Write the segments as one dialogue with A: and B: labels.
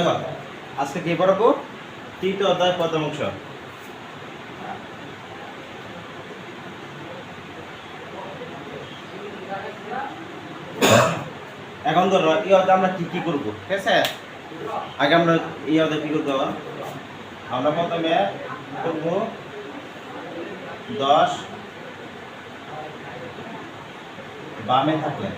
A: দেখো আজকে কি পড়াবো? তৃতীয় অধ্যায় প্রথম অংশ। এখন ধরো এই অধ্যায় আমরা কি কি করবো, ঠিক আছে? আগে আমরা এই অধ্যায় কি করতে হবে? আমরা প্রথমে করবো 10 বামে থাকলে,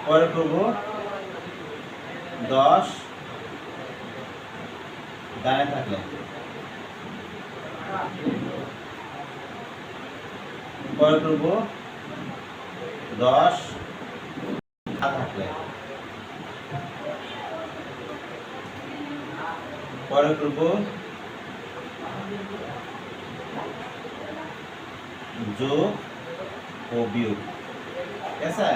A: পরে করবো 10 ডানে থাকলে, পরে করবো 10 থাকলে, পরে করবো যোগ ও বিয়োগ, ঠিক আছে?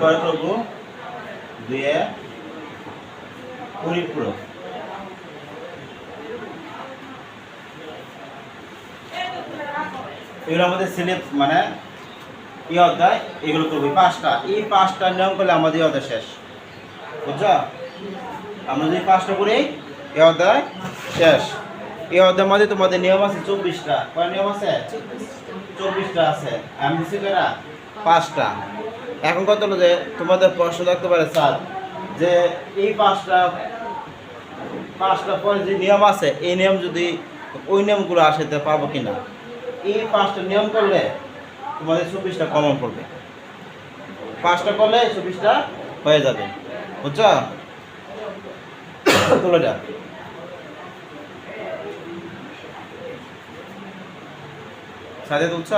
A: পরে করবো 2 পরিপূরক। এগুলো আমাদের সিলেক্ট মানে এই অধ্যায় এগুলো করবো এই পাঁচটা নিয়ম করলে আমাদের এই অধ্যায় শেষ, বুঝছো? আমরা যদি 5টা করি এই অধ্যায় শেষ। এই অধ্যায়ের মধ্যে তোমাদের নিয়ম আছে 24টা। কয় নিয়ম আছে? 24টা আছে। আমি দিচ্ছি কয়টা? 5টা। এখন কত হলো যে তোমাদের প্রশ্ন থাকতে পারে স্যার যে এই পাঁচটা পরে যে নিয়ম আছে এই নিয়ম যদি ওই নিয়মগুলো আসে তো পাবো কিনা। এই 5টা নিয়ম করলে তোমাদের 24টা কমন পড়বে। 5টা করলে 24টা হয়ে যাবে, বুঝছো? তুলে যা সাথে তুলছ।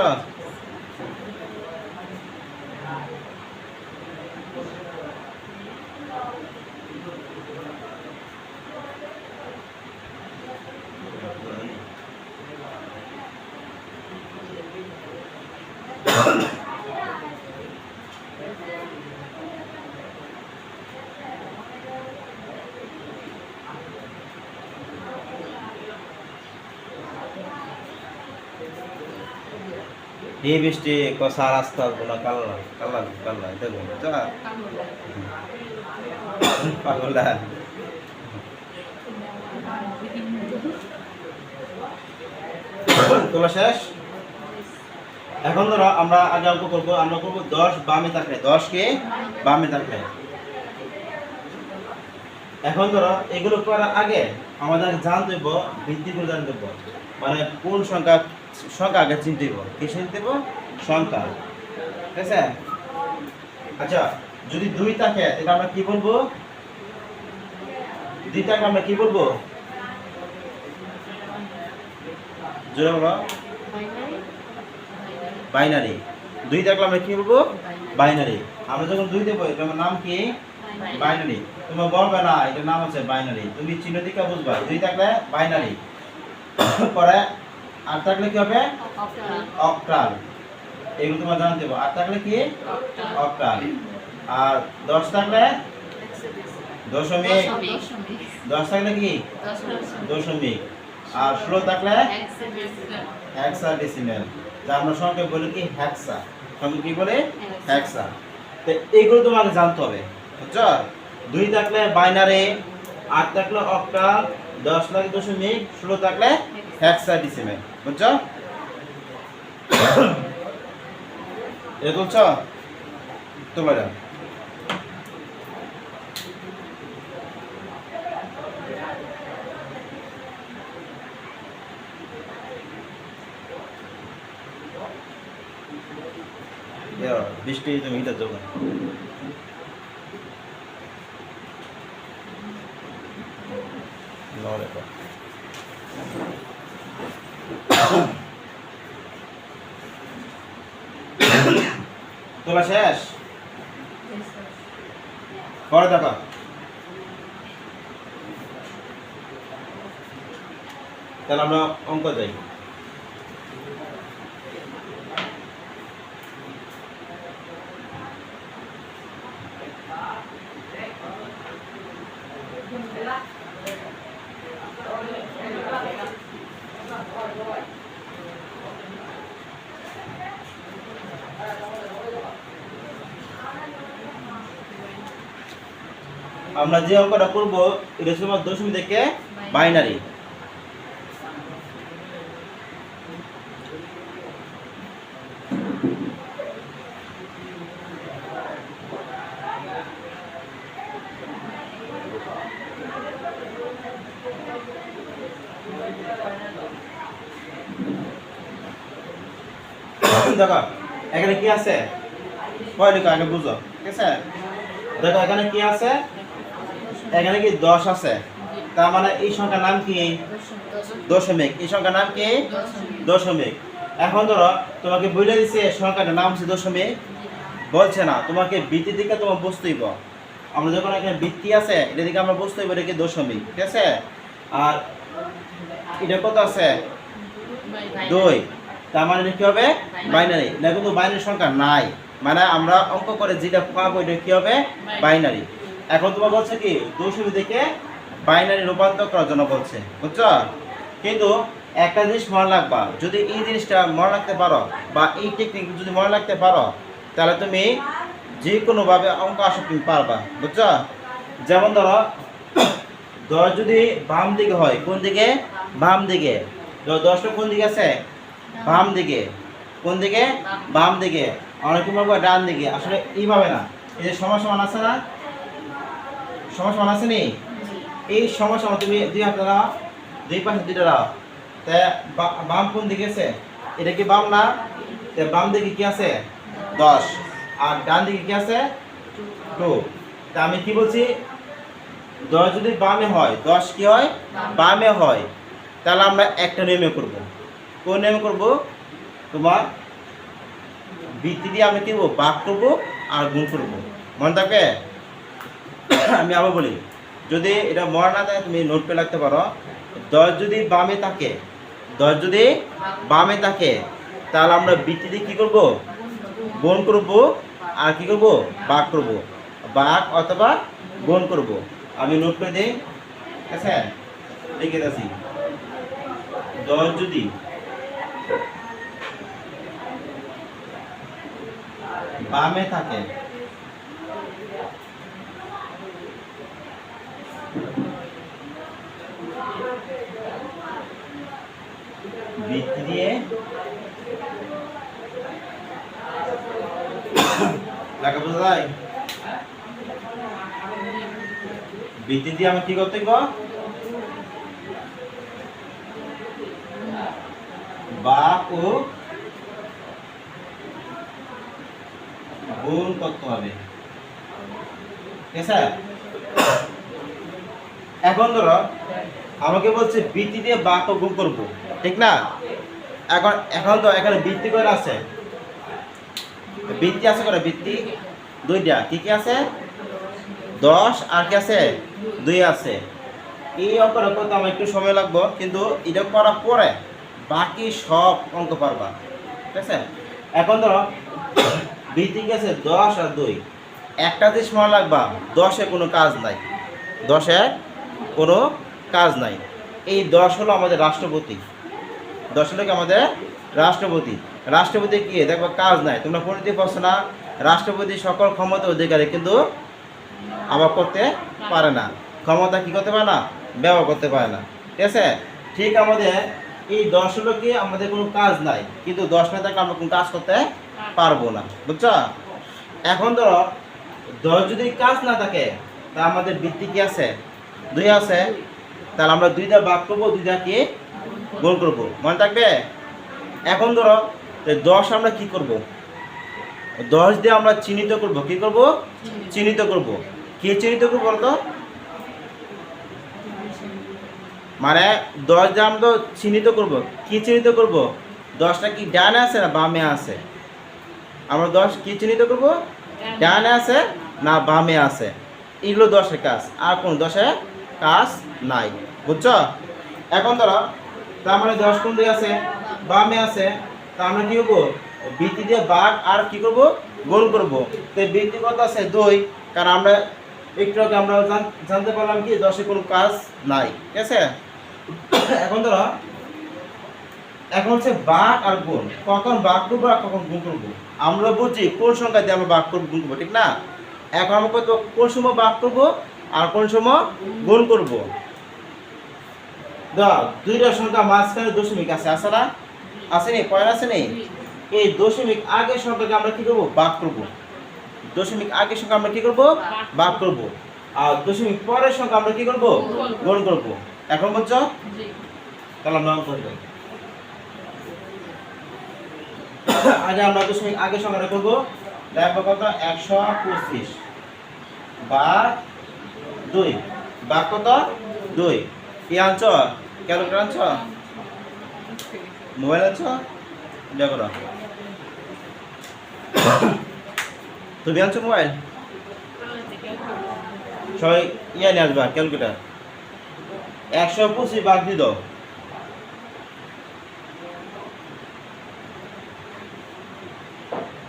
A: এই বৃষ্টি কষা রাস্তা না কাল্লা কাল্লা কাল্লা দেখো পাগলা। তোলা শেষ। এখন ধরো আমরা আগে অঙ্ক করবো, আমরা করবো 10 বামে থাকলে, 10 কে বামে থাকলে। এখন ধরো এগুলো করার আগে আমাদের জানতে হইব বৃদ্ধি করে জানতে হইব, মানে কোন সংখ্যা আগে চিনতে হইব। কি চিনতে হইব? সংখ্যা, ঠিক আছে? আচ্ছা যদি 2 থাকে তাহলে আমরা কি বলবো? 2 থাকে আমরা কি বলবো? জোরে বলো। বাইনারি। 2 থাকলে আমরা কি বলবো? বাইনারি। আমরা যখন 2 দেবো এটার নাম কি? বাইনারি। তুমি বলবে না এটার নাম হচ্ছে বাইনারি, তুমি চিহ্ন দিকে বুঝবা। 2 থাকলে বাইনারি, পরে 8 থাকলে কি হবে? অক্টাল। এগুলো তোমার জানতে হবে। 8 থাকলে কি? অক্টাল। আর 10 থাকলে দশমিক। 10 থাকলে কি? দশমিক। আর 16 থাকলে হেক্সাডেসিমাল, যা আমরা সংখ্যা বলি কি? হেক্সা। সংখ্যা কি বলে? হেক্সা। তো এইগুলো তোমাকে জানতে হবে, বুঝছো? 2 থাকলে বাইনারি, 8 থাকলে অক্টাল, 10 থাকলে দশমিক, 16 থাকলে হেক্সাডেসিমাল, বুঝছো? এটা তুলছো? তোমরা যাও। বৃষ্টি তুমি এটা যাবো তোলা শেষ। পরে দেখো তাহলে আমরা অঙ্ক যাই। আমরা যে অঙ্কটা করব এটা শুধুমাত্র দশমিক থেকে বাইনারি। দেখো এখানে কি আছে কয় লিখো আগে বুঝো, ঠিক আছে? দেখো এখানে কি আছে, এখানে কি 10 আছে, তার মানে এই সংখ্যার নাম কি? দশমিক। এই সংখ্যার নাম কি? দশমিক। এখন ধরো তোমাকে বলে দিছে সংখ্যাটার নাম হচ্ছে দশমিক, বলছে না, তোমাকে বৃত্তি দিকে তোমার বুঝতে হইব। আমরা যখন এখানে বৃত্তি আছে এটা দিকে আমরা বুঝতে হইব এটা কি দশমিক, ঠিক আছে? আর এটা কত আছে? 2, তার মানে কি হবে? বাইনারি। না কিন্তু বাইনারি সংখ্যা নাই, মানে আমরা অঙ্ক করে যেটা পাবো এটা কি হবে? বাইনারি। এখন তোমার বলছে কি দশমিক থেকে বাইনারি রূপান্তর করার জন্য বলছে, বুঝছো? কিন্তু একটা জিনিস মনে রাখবা, যদি এই জিনিসটা মনে রাখতে পারো বা এই টেকনিক যদি মনে রাখতে পারো তাহলে তুমি যে কোনোভাবে অঙ্ক আসা তুমি পারবা, বুঝছো? যেমন ধরো 10 যদি বাম দিকে হয়, কোন দিকে? বাম দিকে। 10টা কোন দিকে আছে? বাম দিকে। কোন দিকে? বাম দিকে। অনেকে বলবো ডান দিকে, আসলে এইভাবে না। এই যে সমান সমান আছে না, সমান সমান আছে নি, এই সমান সমান তুমি দুই হাতে দাও, দুই পাশে দুইটা দাও। তা বাম কোন দিকে আছে? এটা কি বাম না? বাম দিকে কি আছে? 10, আর ডান দিকে কি আছে? 2। তা আমি কি বলছি, 10 যদি বামে হয়, 10 কি হয়? বামে হয়। তাহলে আমরা একটা নিয়মে করব। কোন নিয়মে করব? তোমার বৃত্তি দিয়ে আমরা কি করবো? ভাগ করবো আর গুণ করবো, মনে থাকবে? আমি আবার বলি, যদি এটা মনে না থাকে তুমি নোট করে রাখতে পারো। 10 যদি বামে থাকে, 10 যদি বামে থাকে তাহলে আমরা বৃত্তি দিয়ে কী করবো? গুণ করবো আর কি করবো? ভাগ করবো, ভাগ অথবা গুণ করবো। আমি নোট করে দিই, ঠিক আছে? লিখে দিচ্ছি, 10 যদি বামে থাকে বৃত্তি দিয়ে লেখা বোঝা যায়? বৃত্তি দিয়ে আমি কি করতে গো? ভাগ ও গুণ করতে হবে, ঠিক আছে? এখন ধরো আমাকে বলছে বৃত্তি দিয়ে ভাগ ও গুণ করবো, ঠিক না? এখন তো এখানে বৃত্তি করে আছে, বৃত্তি আছে করে, বৃত্তি দুইটা, কি কি আছে? 10 আর কি আছে? 2 আছে। এই অঙ্কটা করতে আমার একটু সময় লাগবে, কিন্তু এটা করার পরে বাকি সব অঙ্ক পারবা, ঠিক আছে? এখন ধরো বৃত্তি আছে 10 আর 2, একটা জিনিস মনে রাখবা, 10-এ কোনো কাজ নাই, 10-এ কোনো কাজ নাই। এই 10 হলো আমাদের রাষ্ট্রপতি, 10 হলো কি আমাদের রাষ্ট্রপতি। রাষ্ট্রপতি কি দেখো কাজ নাই, তোমরা পরিচিতি পাচ্ছ না? রাষ্ট্রপতি সকল ক্ষমতা অধিকারী, কিন্তু আবার করতে পারে না, ক্ষমতা কি করতে পারে না? ব্যবহার করতে পারে না, ঠিক আছে? ঠিক আমাদের এই 10 হলো কি আমাদের কোনো কাজ নাই, কিন্তু 10 না থাকলে আমরা কোনো কাজ করতে পারবো না, বুঝছো? এখন ধরো 10 যদি কাজ না থাকে তা আমাদের বৃত্তি কি আছে? 2 আছে, তাহলে আমরা 2 দিয়ে ভাগ করবো, 2 দিয়ে কি গুণ করবো, মনে থাকবে? এখন ধরো 10 আমরা কি করব? 10 দিয়ে আমরা চিহ্নিত করব, কি করব? চিহ্নিত করব। কি চিহ্নিত করব বলতো? মানে 10 দিয়ে আমরা চিহ্নিত করব, কি চিহ্নিত করব? 10টা কি ডানে আছে না বামে আছে? আমরা 10 কি চিহ্নিত করব? ডানে আছে না বামে আছে? এগুলো 10-এর কাজ, আর কোন 10-এর কাজ নাই, বুঝছো? এখন ধরো তার মানে 10 কোন দিকে আছে? বামে আছে। তা আমরা কি করবো? বৃত্তি দিয়ে ভাগ আর কি করব? গুণ করব। তো বৃত্তি কত আছে? 2, কারণ আমরা একটু আগে আমরা জানতে পারলাম কি 10-এ কোনো কাজ নাই, ঠিক আছে? এখন ধরো এখন হচ্ছে ভাগ আর গুণ, কখন ভাগ করবো আর কখন গুণ করবো আমরা বুঝি কোন সংখ্যা দিয়ে আমরা ভাগ করবো গুণ করবো, ঠিক না? এখন আমরা কত কোন সময় ভাগ করবো আর কোন সময় গুণ করব। দাও দুইটা সংখ্যা মাঝখানে দশমিক আছে, আছে না? আছে নি? পয়েন্ট আছে নি? এই দশমিক আগের সংখ্যাকে আমরা কি করব? ভাগ করব। দশমিক আগের সংখ্যা আমরা কি করব? ভাগ করব। আর দশমিক পরের সংখ্যা আমরা কি করব? গুণ করব। এখন বুঝছো? তাহলে আমরা অঙ্ক করব। আগে আমরা দশমিক আগের সংখ্যাটা করব। দেখো কত? 125 ভাগ 2 ভাগ কত? 2। কি আনছো? ক্যালকুলেটর আনছো? মোবাইল আনছো? দেখো না তুমি আনছো মোবাইল? সবাই ইয়ে নিয়ে আসবা ক্যালকুলেটর। 125 ভাগ দিয়ে দাও।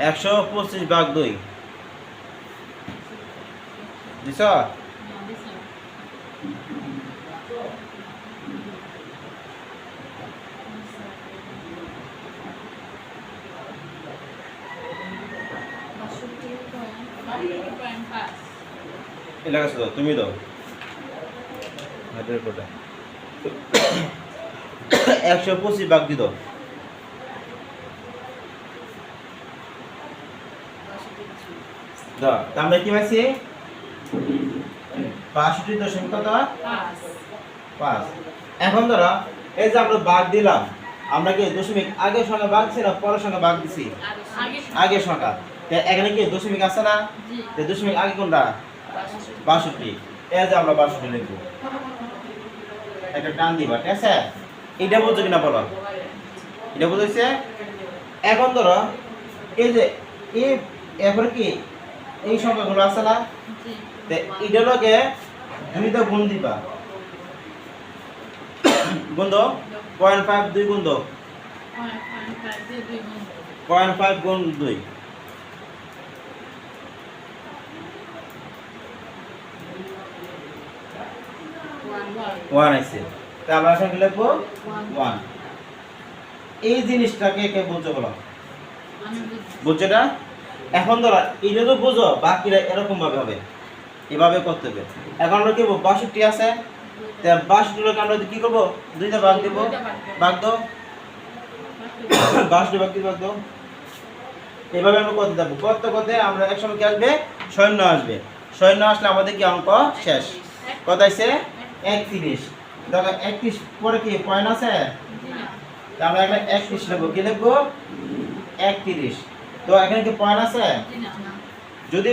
A: 125 ভাগ 2 দিছ? এটা কাছে দাও, তুমি দাও হাতের কোটা। 125 ভাগ দিয়ে দাও। দাও আমরা কি পাইছি? 65 কত? 5। এখন ধরো এই যে আমরা ভাগ দিলাম, আমরা কি দশমিক আগের সংখ্যা ভাগ ছিল পরের সংখ্যা ভাগ দিছি? আগের সংখ্যা। এখানে কি দশমিক আছে না? জি। দশমিক আগে কোনটা? 62। এই যে আমরা 62 লিখব। একটা টান দিবা, ঠিক আছে? এটা বুঝছো কিনা বলো? এটা বুঝাইছে? এখন ধরো এই যে এই এরপরে কি এই সংখ্যাগুলো আছে না? জি। তে এটা লগে দুইটা গুণ দিবা। গুণ দাও 0.5 2 গুণ দাও। 0.5 গুণ 2 1 আছে। তা আমরা এখন কি লিখবো? 1। এই জিনিসটাকে কে বুঝছো বলো? আমি বুঝছো এটা? এখন ধরো এটা তো বুঝো, বাকিরা এরকম ভাবে হবে, এভাবে করতে হবে। এখন আমরা কি বলবো? 62 আছে, তা 62 লোক আমরা কি করব? দুইটা ভাগ দেব। ভাগ দাও 62 ভাগ দাও। এভাবে আমরা করতে যাব। করতে করতে আমরা এক সময় কি আসবে? শূন্য আসবে। শূন্য আসলে আমাদের কি অঙ্ক শেষ। কত আছে? 31। দেখো 31 পরে কি পয়েন্ট আছে? তা আমরা এখানে 31 লিখব। কি লিখব? 31। তো এখানে কি পয়েন্ট আছে? যদি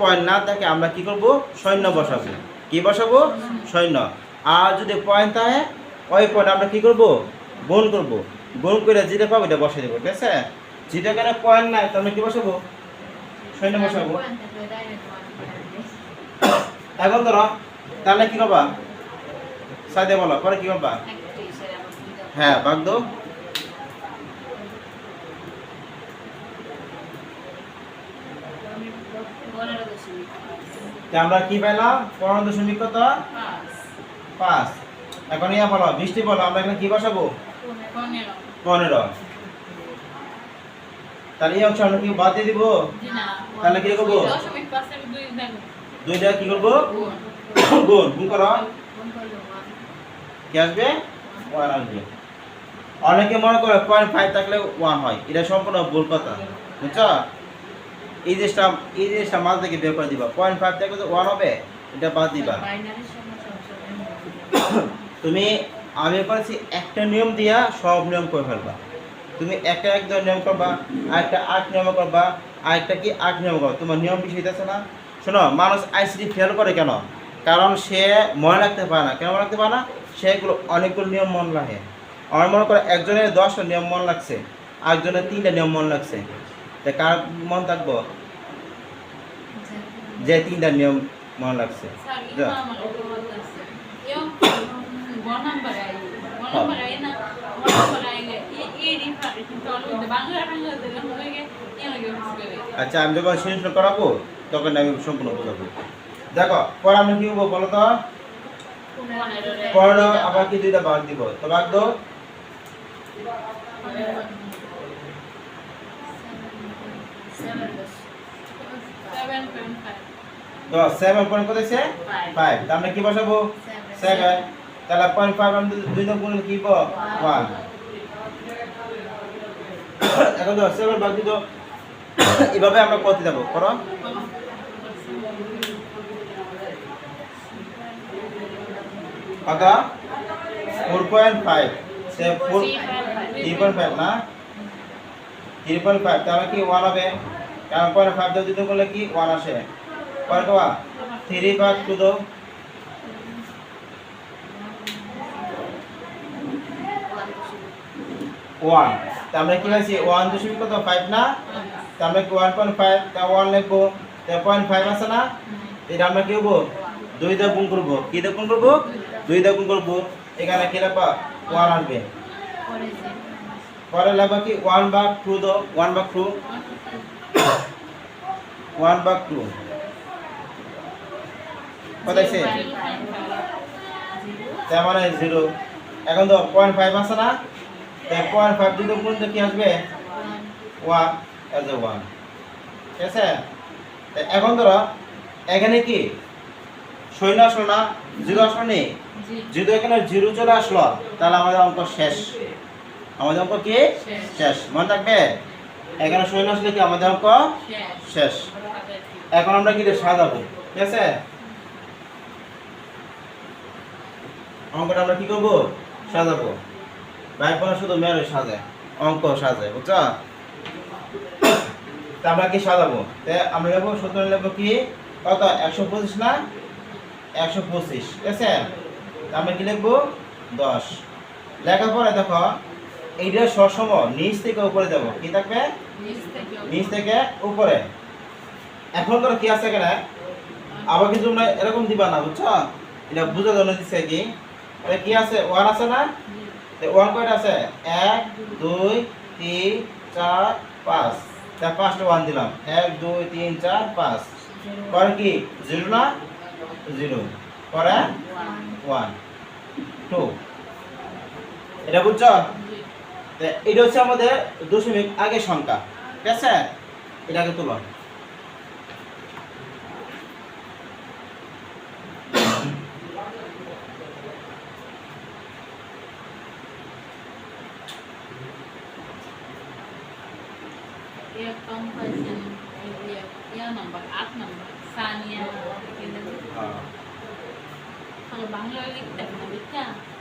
A: পয়েন্ট না থাকে, আমরা কি করব? শূন্য বসাবো। কি বসাবো? শূন্য। আর যদি পয়েন্ট থাকে, ওই পয়েন্ট আমরা কি করব? গুণ করব। গুণ করে যেটা পাবো এটা বসাই দেব, ঠিক আছে? যেটা কেন পয়েন্ট নাই তাহলে কি বসাবো? শূন্য বসাবো। এখন ধরো তাহলে কি করবা? সাইডে বলো, পরে কি করবা? হ্যাঁ, ভাগ দাও। আমরা কি পেলাম? 15 কত? 5। এখন ইয়া বলো, বৃষ্টি বলো, আমরা এখানে কি বসাবো? 15। তাহলে এই অংশ আমরা কি বাদ দিয়ে দিব? তাহলে কি করব? 2 কি করব? গুণ করো। কি আসবে? 1 আসবে। অনেকে মনে করে 0.5 থাকলে 1 হয়, এটা সম্পূর্ণ ভুল কথা, বুঝছো? এই জিনিসটা মাঝ থেকে বের করে দিবা। 0.5 থাকলে তো 1 হবে, এটা বাদ দিবা। তুমি আমি বলছি একটা নিয়ম দিয়া সব নিয়ম করে ফেলবা। তুমি একটা 1 2 নিয়ম করবা, আরেকটা 8 নিয়ম করবা, আরেকটা কি 8 নিয়ম করবা। তোমার নিয়ম বেশি হইতেছে না? শোনো, মানুষ আইসিটি ফেল করে কেন? কারণ সে মনে রাখতে পারে না। কেন মনে রাখতে পারে না? সেগুলো অনেকগুলো নিয়ম মনে রাখে। আমার মনে করে একজনের 10টা নিয়ম মনে লাগছে, আরেকজনের 3টা নিয়ম মনে লাগছে। তা কার মন থাকবো? যে 3টা নিয়ম মনে লাগছে। আচ্ছা, আমি যখন শেষ করাবো তখন আমি সম্পূর্ণ বোঝাবো। দেখো পরে আমরা কি করবো বলো তো? 15 আবার কি 2টা ভাগ দিব। তো ভাগ দাও।
B: 7.5
A: তো 7 পয়েন্ট কত হইছে 5 তাহলে আমরা কি বসাবো 7 তাহলে 0.5 আমরা 2 দিয়ে গুণ কি পাবো 1 এখন তো 7 বাদ দিও এভাবে আমরা করতে যাব করো কত 4.5 সে 3.5 না 3.5 তাহলে কি 1 হবে কারণ 0.5 দাও দিতে করলে কি 1 আসে পরে তো 3 ভাগ 2 দাও 1 তাহলে আমরা কি পাইছি 1 দশমিক কত 5 না তাহলে কি 1.5 তা 1 লিখবো তা 0.5 আছে না এটা আমরা কি করব 2 দিয়ে গুণ করব কি দিয়ে গুণ করব 2 দিয়ে গুণ করব এখানে কি লিখবা 1 আসবে পরে লিখবা কি 1 ভাগ 2 দাও 1 ভাগ 2 1 ভাগ 2 কত আছে তার মানে 0 এখন তো 0.5 আছে না তাই 0.5 দিতে গুণ তো কি আসবে 1 as a 1 ঠিক আছে এখন ধরো এখানে কি শূন্য আসলো না 0 আসলো নি যদি এখানে 0 চলে আসলো তাহলে আমাদের অঙ্ক শেষ আমাদের অঙ্ক কি শেষ মনে থাকবে এখানে শূন্য আসলে কি আমাদের অঙ্ক শেষ এখন আমরা কি সাজাবো ঠিক আছে অঙ্কটা আমরা কি করব সাজাবো ভাইপনা শুধু মেরে সাজায় অঙ্ক সাজায় বুঝছো তা আমরা কি সাজাবো তে আমরা লিখবো সূত্র লিখবো কি কত 125 না 125 ঠিক আছে আমরা কি লিখবো 10 লেখার পরে দেখো এইটা সসম নিচ থেকে উপরে যাব কি থাকবে নিচ থেকে উপরে এখন তো কি আছে এখানে আবার কিছু তোমরা এরকম দিবা না বুঝছো এটা বুঝার জন্য দিচ্ছে কি এটা কি আছে 1 আছে না তে 1 কয়টা আছে 1 2 3 4 5 তা 5টা 1 দিলাম 1 2 3 4 5 পরে কি 0 না 0 পরে 1 2 এটা বুঝছো এটা হচ্ছে আমাদের দশমিক আগের সংখ্যা ঠিক আছে এটাকে তুলো
B: বাংলা লিখতে